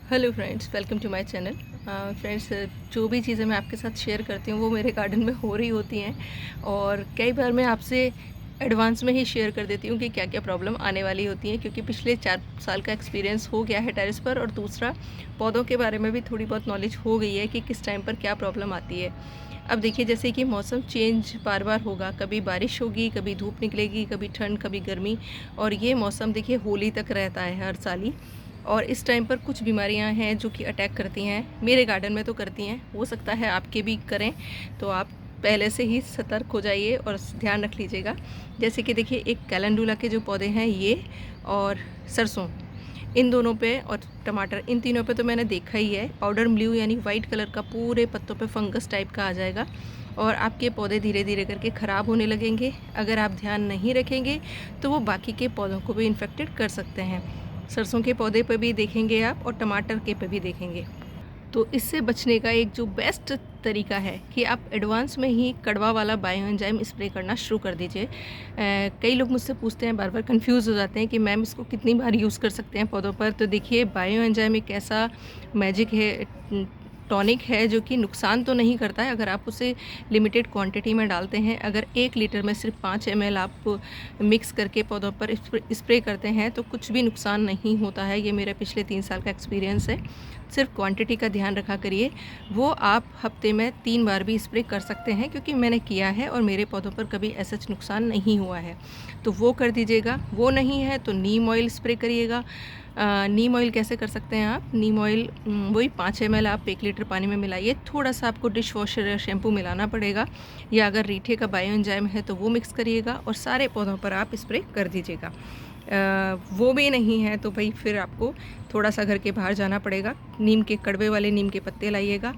Hello friends, welcome to my channel. Friends, जो भी चीज़ें मैं आपके साथ शेयर करती हूँ वो मेरे गार्डन में हो रही होती हैं और कई बार मैं आपसे एडवांस में ही शेयर कर देती हूँ कि क्या क्या प्रॉब्लम आने वाली होती हैं, क्योंकि पिछले 4 साल का एक्सपीरियंस हो गया है टेरेस पर। और दूसरा, पौधों के बारे में भी थोड़ी बहुत नॉलेज हो गई है कि किस टाइम पर क्या प्रॉब्लम आती है। अब देखिए, जैसे कि मौसम चेंज बार बार होगा, कभी बारिश होगी, कभी धूप निकलेगी, कभी ठंड, कभी गर्मी। और ये मौसम देखिए होली तक रहता है हर साल ही। और इस टाइम पर कुछ बीमारियां हैं जो कि अटैक करती हैं, मेरे गार्डन में तो करती हैं, हो सकता है आपके भी करें, तो आप पहले से ही सतर्क हो जाइए और ध्यान रख लीजिएगा। जैसे कि देखिए, एक कैलेंडुला के जो पौधे हैं ये, और सरसों, इन दोनों पे, और टमाटर, इन तीनों पे तो मैंने देखा ही है, पाउडर ब्लू यानी वाइट कलर का पूरे पत्तों पे फंगस टाइप का आ जाएगा और आपके पौधे धीरे धीरे करके ख़राब होने लगेंगे। अगर आप ध्यान नहीं रखेंगे तो वो बाकी के पौधों को भी इन्फेक्टेड कर सकते हैं। सरसों के पौधे पे भी देखेंगे आप और टमाटर के पे भी देखेंगे। तो इससे बचने का एक जो बेस्ट तरीका है कि आप एडवांस में ही कड़वा वाला बायो एंजाइम स्प्रे करना शुरू कर दीजिए। कई लोग मुझसे पूछते हैं, बार बार कंफ्यूज हो जाते हैं कि मैम इसको कितनी बार यूज़ कर सकते हैं पौधों पर। तो देखिए, बायो एंजाइम एक ऐसा मैजिक है, टॉनिक है, जो कि नुकसान तो नहीं करता है अगर आप उसे लिमिटेड क्वांटिटी में डालते हैं। अगर 1 लीटर में सिर्फ 5 ml आप मिक्स करके पौधों पर स्प्रे करते हैं तो कुछ भी नुकसान नहीं होता है। ये मेरे पिछले 3 साल का एक्सपीरियंस है। सिर्फ क्वांटिटी का ध्यान रखा करिए। वो आप हफ्ते में 3 बार भी स्प्रे कर सकते हैं, क्योंकि मैंने किया है और मेरे पौधों पर कभी ऐसा नुकसान नहीं हुआ है। तो वो कर दीजिएगा। वो नहीं है तो नीम ऑयल स्प्रे करिएगा। नीम ऑयल कैसे कर सकते हैं आप? नीम ऑयल वही 5 ml आप 1 लीटर पानी में मिलाइए। थोड़ा सा आपको डिश वॉशर या शैम्पू मिलाना पड़ेगा, या अगर रीठे का बायो एंजाइम है तो वो मिक्स करिएगा और सारे पौधों पर आप स्प्रे कर दीजिएगा। वो भी नहीं है तो भाई फिर आपको थोड़ा सा घर के बाहर जाना पड़ेगा। नीम के कड़वे वाले नीम के पत्ते लाइएगा,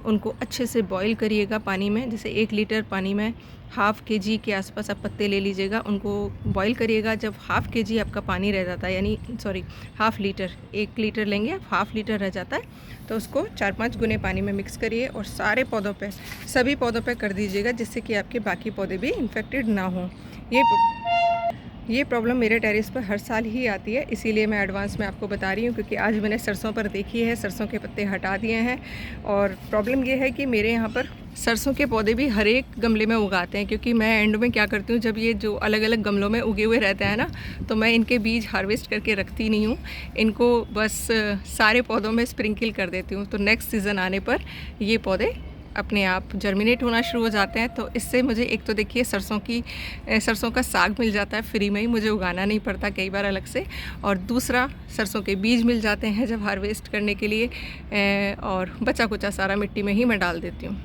उनको अच्छे से बॉईल करिएगा पानी में। जैसे 1 लीटर पानी में ½ kg के आसपास आप पत्ते ले लीजिएगा, उनको बॉईल करिएगा। जब ½ kg आपका पानी रह जाता है, यानी सॉरी ½ लीटर, 1 लीटर लेंगे आप, ½ लीटर रह जाता है तो उसको 4-5 गुने पानी में मिक्स करिए और सारे पौधों पे, सभी पौधों पे कर दीजिएगा, जिससे कि आपके बाकी पौधे भी इन्फेक्टेड ना हों। ये प्रॉब्लम मेरे टेरेस पर हर साल ही आती है, इसीलिए मैं एडवांस में आपको बता रही हूँ, क्योंकि आज मैंने सरसों पर देखी है, सरसों के पत्ते हटा दिए हैं। और प्रॉब्लम ये है कि मेरे यहाँ पर सरसों के पौधे भी हर एक गमले में उगाते हैं, क्योंकि मैं एंड में क्या करती हूँ, जब ये जो अलग अलग गमलों में उगे हुए रहते हैं ना, तो मैं इनके बीज हार्वेस्ट करके रखती नहीं हूँ। इनको बस सारे पौधों में स्प्रिंकल कर देती हूँ, तो नेक्स्ट सीज़न आने पर ये पौधे अपने आप जर्मिनेट होना शुरू हो जाते हैं। तो इससे मुझे एक तो देखिए सरसों का साग मिल जाता है फ्री में ही, मुझे उगाना नहीं पड़ता कई बार अलग से। और दूसरा, सरसों के बीज मिल जाते हैं जब हार्वेस्ट करने के लिए, और बचा कुचा सारा मिट्टी में ही मैं डाल देती हूँ।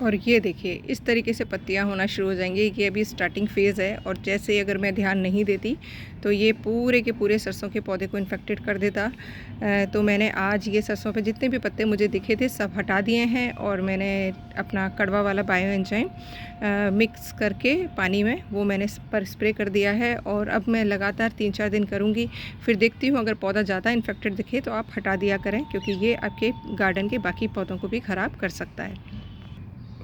और ये देखिए, इस तरीके से पत्तियां होना शुरू हो जाएंगी। ये अभी स्टार्टिंग फेज़ है, और जैसे अगर मैं ध्यान नहीं देती तो ये पूरे के पूरे सरसों के पौधे को इन्फेक्टेड कर देता। तो मैंने आज ये सरसों पे जितने भी पत्ते मुझे दिखे थे सब हटा दिए हैं, और मैंने अपना कड़वा वाला बायो एंजाइम मिक्स करके पानी में वो मैंने पर स्प्रे कर दिया है। और अब मैं लगातार 3-4 दिन करूँगी, फिर देखती हूँ अगर पौधा ज़्यादा इन्फेक्टेड दिखे तो आप हटा दिया करें, क्योंकि ये आपके गार्डन के बाकी पौधों को भी ख़राब कर सकता है।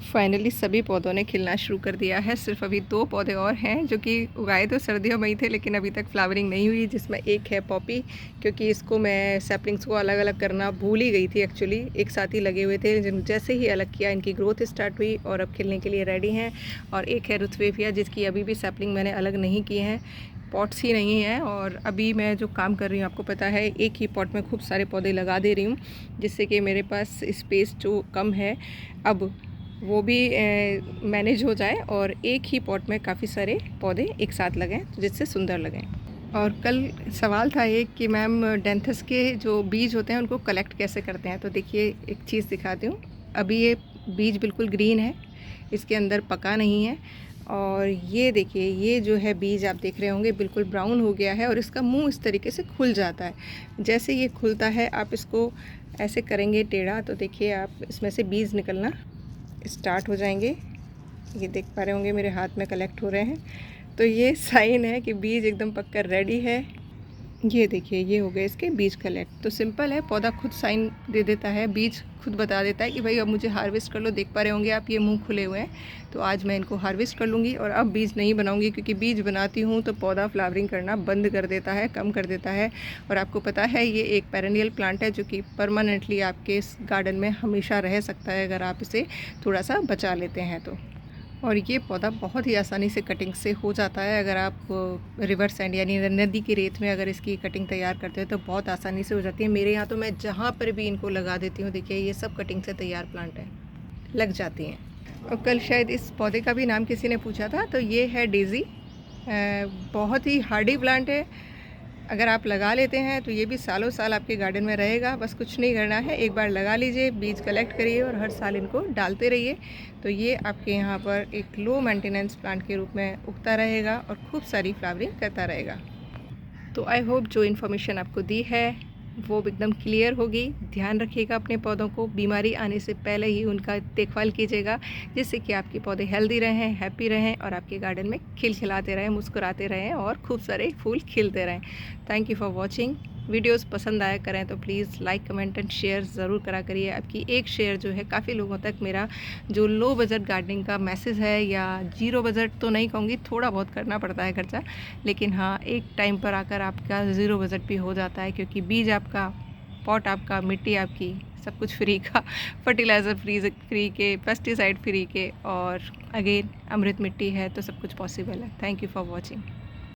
फाइनली सभी पौधों ने खिलना शुरू कर दिया है। सिर्फ अभी 2 पौधे और हैं जो कि उगाए तो सर्दियों में ही थे, लेकिन अभी तक फ्लावरिंग नहीं हुई, जिसमें एक है पॉपी, क्योंकि इसको मैं सैपलिंग्स को अलग अलग करना भूल ही गई थी। एक्चुअली एक साथ ही लगे हुए थे, जैसे ही अलग किया इनकी ग्रोथ स्टार्ट हुई और अब खिलने के लिए रेडी हैं। और एक है रुथवेफिया, जिसकी अभी भी सैपलिंग मैंने अलग नहीं की हैं, पॉट्स ही नहीं हैं। और अभी मैं जो काम कर रही हूँ, आपको पता है, एक ही पॉट में खूब सारे पौधे लगा दे रही हूँ, जिससे कि मेरे पास स्पेस जो कम है अब वो भी मैनेज हो जाए और एक ही पॉट में काफ़ी सारे पौधे एक साथ लगें, जिससे सुंदर लगें। और कल सवाल था एक कि मैम डेंथस के जो बीज होते हैं उनको कलेक्ट कैसे करते हैं। तो देखिए, एक चीज़ दिखाती हूँ। अभी ये बीज बिल्कुल ग्रीन है, इसके अंदर पका नहीं है। और ये देखिए, ये जो है बीज आप देख रहे होंगे बिल्कुल ब्राउन हो गया है, और इसका मुंह इस तरीके से खुल जाता है। जैसे ये खुलता है, आप इसको ऐसे करेंगे टेढ़ा, तो देखिए आप इसमें से बीज निकलना स्टार्ट हो जाएंगे। ये देख पा रहे होंगे मेरे हाथ में कलेक्ट हो रहे हैं। तो ये साइन है कि बीज एकदम पककर रेडी है। ये देखिए, ये हो गए इसके बीज कलेक्ट। तो सिंपल है, पौधा खुद साइन दे देता है, बीज खुद बता देता है कि भाई अब मुझे हार्वेस्ट कर लो। देख पा रहे होंगे आप, ये मुंह खुले हुए हैं। तो आज मैं इनको हार्वेस्ट कर लूँगी और अब बीज नहीं बनाऊँगी, क्योंकि बीज बनाती हूँ तो पौधा फ्लावरिंग करना बंद कर देता है, कम कर देता है। और आपको पता है ये एक पेरेनियल प्लांट है जो कि परमानेंटली आपके इस गार्डन में हमेशा रह सकता है, अगर आप इसे थोड़ा सा बचा लेते हैं तो। और ये पौधा बहुत ही आसानी से कटिंग से हो जाता है। अगर आप रिवर सैंड यानी नदी की रेत में अगर इसकी कटिंग तैयार करते हैं तो बहुत आसानी से हो जाती है। मेरे यहाँ तो मैं जहाँ पर भी इनको लगा देती हूँ, देखिए ये सब कटिंग से तैयार प्लांट है, लग जाती हैं। और कल शायद इस पौधे का भी नाम किसी ने पूछा था, तो ये है डेज़ी। बहुत ही हार्डी प्लांट है। अगर आप लगा लेते हैं तो ये भी सालों साल आपके गार्डन में रहेगा। बस कुछ नहीं करना है, एक बार लगा लीजिए, बीज कलेक्ट करिए और हर साल इनको डालते रहिए। तो ये आपके यहाँ पर एक लो मेंटेनेंस प्लांट के रूप में उगता रहेगा और खूब सारी फ्लावरिंग करता रहेगा। तो आई होप जो इन्फॉर्मेशन आपको दी है वो एकदम क्लियर होगी। ध्यान रखिएगा अपने पौधों को, बीमारी आने से पहले ही उनका देखभाल कीजिएगा, जिससे कि आपके पौधे हेल्दी रहें, हैप्पी रहें और आपके गार्डन में खिलखिलाते रहें, मुस्कुराते रहें और खूब सारे फूल खिलते रहें। Thank you for watching. Videos पसंद आया करें तो please like, comment and share ज़रूर करा करिए। आपकी एक शेयर जो है काफ़ी लोगों तक मेरा जो लो बजट गार्डनिंग का मैसेज है, या जीरो बजट तो नहीं कहूँगी, थोड़ा बहुत करना पड़ता है खर्चा, लेकिन हाँ एक टाइम पर आकर आपका ज़ीरो बजट भी हो जाता है, क्योंकि बीज आपका, पॉट आपका, मिट्टी आपकी, सब कुछ फ्री का, फर्टिलाइज़र फ्री के, पेस्टिसाइड फ्री के, और अगेन अमृत मिट्टी है, तो सब कुछ पॉसिबल है। Thank you for watching.